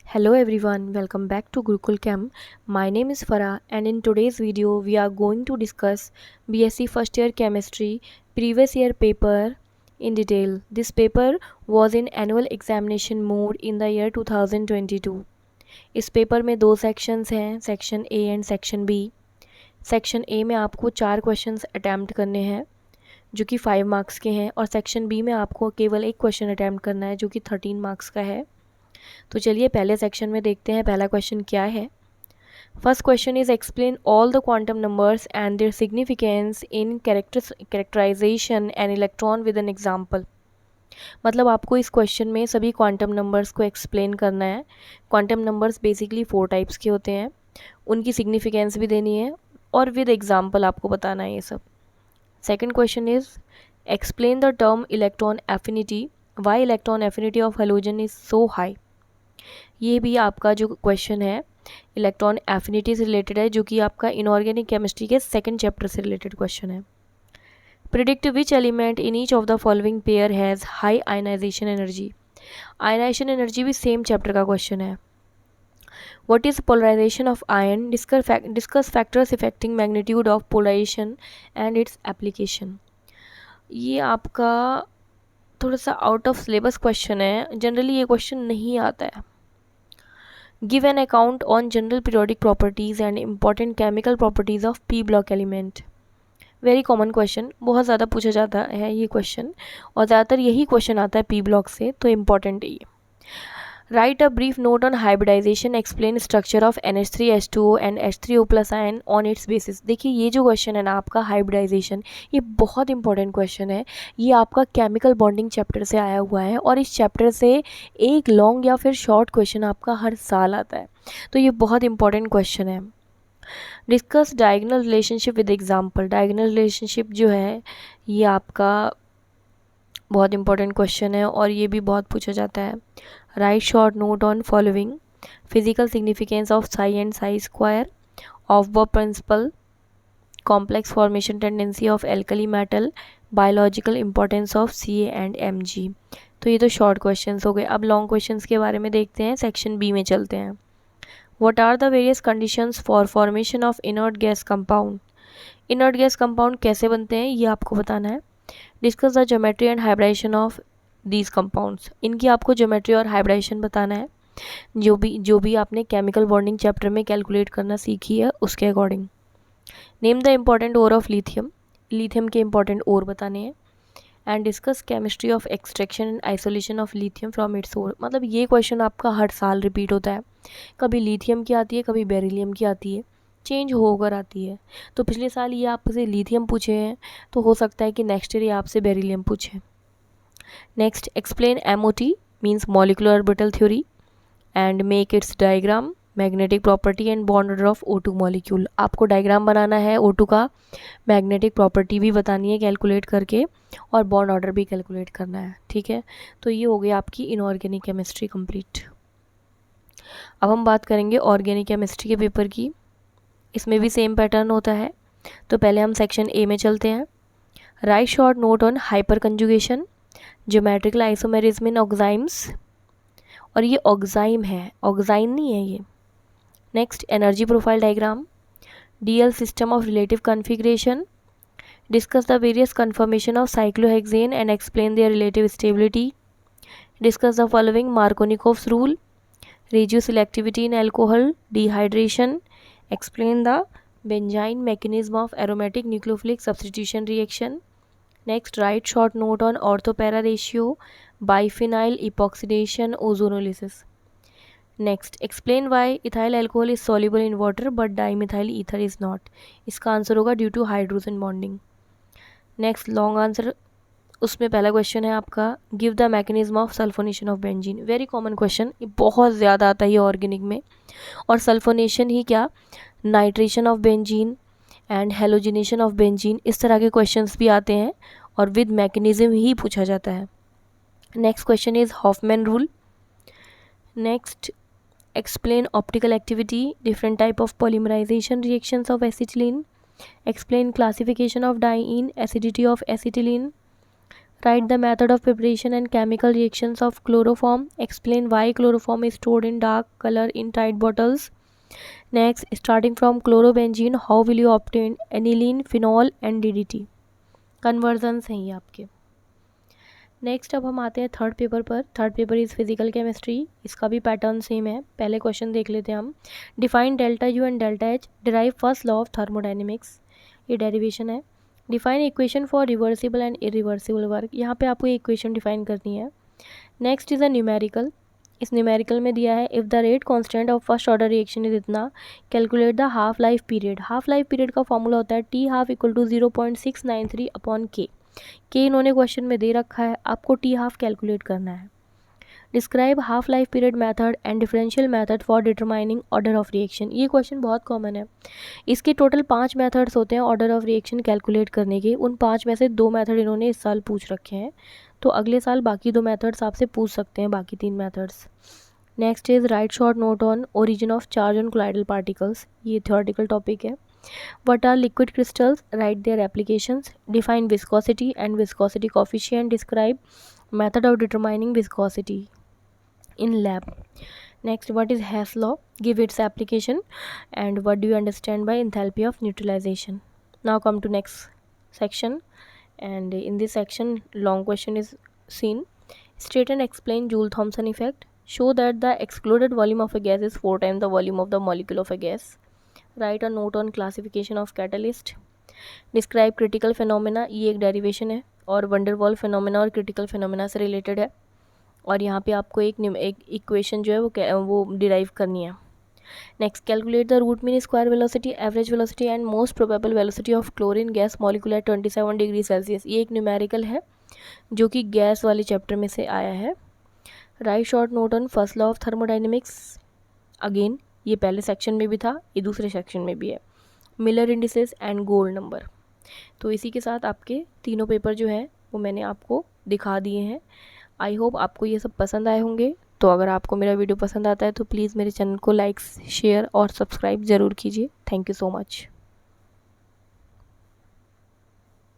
Hello everyone, welcome back to Gurukul Chem. My name is Farah and in today's video we are going to discuss BSc first year chemistry previous year paper in detail. This paper was in annual examination mode in the year 2022. इस paper में दो sections हैं, section A and section B. Section A में आपको 4 questions attempt करने हैं जो कि 5 मार्क्स के हैं और सेक्शन बी में आपको केवल एक क्वेश्चन अटैम्प्ट करना है जो कि 13 मार्क्स का है. तो चलिए पहले सेक्शन में देखते हैं पहला क्वेश्चन क्या है. First question is explain all the quantum numbers and their significance in characterization and electron with an example. मतलब आपको इस क्वेश्चन में सभी क्वांटम नंबर्स को एक्सप्लेन करना है. क्वांटम नंबर्स बेसिकली 4 टाइप्स के होते हैं, उनकी सिग्निफिकेंस भी देनी है और विद एग्जाम्पल आपको बताना है ये सब. Second question is explain the term electron affinity, why electron affinity of halogen is so high. ये भी आपका जो क्वेश्चन है इलेक्ट्रॉन एफिनिटी से रिलेटेड है, जो कि आपका इनऑर्गेनिक केमिस्ट्री के सेकंड चैप्टर से रिलेटेड क्वेश्चन है. Predict which element in each of the following pair has high ionization energy. Ionization energy भी सेम चैप्टर का क्वेश्चन है. What is polarization of ion, discuss factors affecting magnitude of polarization and its application. ये आपका थोड़ा सा out of syllabus question है, generally ये question नहीं आता है. Give an account on general periodic properties and important chemical properties of P block element. Very common question, बहुत ज़्यादा पूछा जाता है ये क्वेश्चन और ज़्यादातर यही क्वेश्चन आता है पी ब्लॉक से, तो इम्पॉर्टेंट है ये. Write a brief note on hybridization, explain structure of NH3H2O and H3O plus ion on its basis. देखिए ये जो क्वेश्चन है ना आपका हाइब्रिडाइजेशन, ये बहुत इंपॉर्टेंट क्वेश्चन है. ये आपका केमिकल बॉन्डिंग चैप्टर से आया हुआ है और इस चैप्टर से एक लॉन्ग या फिर शॉर्ट क्वेश्चन आपका हर साल आता है, तो ये बहुत इंपॉर्टेंट क्वेश्चन है. Discuss diagonal relationship with example. Diagonal relationship जो है ये आपका बहुत इंपॉर्टेंट क्वेश्चन है और ये भी बहुत पूछा जाता है. Write short note on following. Physical significance of psi and psi square, aufbau principle, complex formation tendency of alkali metal, biological importance of Ca and Mg. तो ये तो शॉर्ट क्वेश्चंस हो गए. अब लॉन्ग क्वेश्चंस के बारे में देखते हैं, सेक्शन बी में चलते हैं. What are the various conditions for formation of inert gas compound. Inert gas compound कैसे बनते हैं ये आपको बताना है. Discuss the geometry and hybridization of these compounds. इनकी आपको ज्योमेट्री और हाइब्रिडाइजेशन बताना है, जो भी आपने केमिकल बॉन्डिंग चैप्टर में कैलकुलेट करना सीखी है उसके according. Name the important ore of lithium. Lithium के इम्पॉर्टेंट ओर बताने हैं. And discuss chemistry of extraction and isolation of lithium from its ore. मतलब ये क्वेश्चन आपका हर साल रिपीट होता है, कभी लिथियम की आती है कभी बेरिलियम की आती है, चेंज होकर आती है. तो पिछले साल ये आपसे लिथियम पूछे हैं, तो हो सकता है कि नेक्स्ट ईयर ये आपसे बेरिलियम पूछे. Next explain MOT means molecular orbital theory and make it's diagram, magnetic property and bond order of O2 molecule. आपको डायग्राम बनाना है O2 का, मैग्नेटिक प्रॉपर्टी भी बतानी है कैलकुलेट करके और बॉन्ड ऑर्डर भी कैलकुलेट करना है. ठीक है, तो ये हो गई आपकी इनऑर्गेनिक केमिस्ट्री कंप्लीट. अब हम बात करेंगे ऑर्गेनिक केमिस्ट्री के पेपर की. इसमें भी सेम पैटर्न होता है. तो पहले हम सेक्शन ए में चलते हैं. Right short note on hyper conjugation, geometrical isomerism in oximes. और ये ऑक्साइम है, ऑक्साइन नहीं है ये. Next energy profile diagram, DL system of relative configuration. Discuss the various confirmation of cyclohexane and explain there relative stability. Discuss the following Markovnikov's rule, reduce selectivity in alcohol dehydration, explain the benzene mechanism of aromatic nucleophilic substitution reaction. Next, write short note on orthopara ratio, biphenyl epoxidation, ozonolysis. Next, explain why ethyl alcohol is soluble in water but dimethyl ether is not. इसका answer होगा due to hydrogen bonding. Next, long answer, उसमें पहला question है आपका give the mechanism of sulphonation of benzene. Very common question, ये बहुत ज़्यादा आता है ये ऑर्गेनिक में. और सल्फोनेशन ही क्या, nitration of benzene and halogenation of benzene, इस तरह के क्वेश्चंस भी आते हैं और विद मैकेनिज्म ही पूछा जाता है. Next question is Hoffmann rule. Next, explain optical activity, different type of polymerization reactions of acetylene. Explain classification of diene, acidity of acetylene. Write the method of preparation and chemical reactions of chloroform. Explain why chloroform is stored in dark color in tight bottles. Next, starting from chlorobenzene, how will you obtain aniline, phenol and DDT? Convergence हैं ये आपके. Next अब हम आते हैं third paper पर. Third paper is physical chemistry. इसका भी पैटर्न सेम है. पहले क्वेश्चन देख लेते हैं हम. Define delta U and delta H. Derive first law of thermodynamics. ये डेरिवेशन है. Define equation for reversible and irreversible work. यहाँ पे आपको इक्वेशन डिफाइन करनी है. Next is a numerical. इस न्यूमेरिकल में दिया है if the rate constant of first order reaction is इतना, calculate the half life period. Half life period का फॉर्मूला होता है T half equal to 0.693 upon के. इन्होंने क्वेश्चन में दे रखा है, आपको टी हाफ कैलकुलेट करना है. Describe half life period method and differential method for determining order of reaction. ये क्वेश्चन बहुत कॉमन है. इसके टोटल 5 मेथड्स होते हैं ऑर्डर ऑफ रिएक्शन कैलकुलेट करने के. उन 5 में से 2 मेथड इन्होंने इस साल पूछ रखे हैं, तो अगले साल बाकी 2 मेथड्स आपसे पूछ सकते हैं, बाकी 3 methods. Next is right short note on origin of charge on colloidal particles. ये थ्योरेटिकल टॉपिक है. What are liquid crystals? Write their applications. Define viscosity and viscosity coefficient. Describe method of determining viscosity in lab. Next, what is Hess law? Give its application. And what do you understand by enthalpy of neutralization? Now come to next section. And in this section, long question is seen. State and explain Joule-Thomson effect. Show that the excluded volume of a gas is 4 times the volume of the molecule of a gas. Write a note on classification of catalyst. Describe critical phenomena. ये एक derivation है और van der Waals phenomena और critical phenomena से related है. और यहाँ पे आपको एक इक्वेशन जो है वो डिराइव करनी है. Next, calculate the root mean square velocity, average velocity and most probable velocity of chlorine gas molecule at 27 degree Celsius. ये एक न्यूमेरिकल है जो कि गैस वाले चैप्टर में से आया है. Write short note on first law of thermodynamics. Again ये पहले सेक्शन में भी था, ये दूसरे सेक्शन में भी है. Miller indices and gold number. तो इसी के साथ आपके तीनों पेपर जो है वो मैंने आपको दिखा दिए हैं. आई होप आपको ये सब पसंद आए होंगे. तो अगर आपको मेरा वीडियो पसंद आता है तो प्लीज़ मेरे चैनल को लाइक, शेयर और सब्सक्राइब ज़रूर कीजिए. Thank you so much.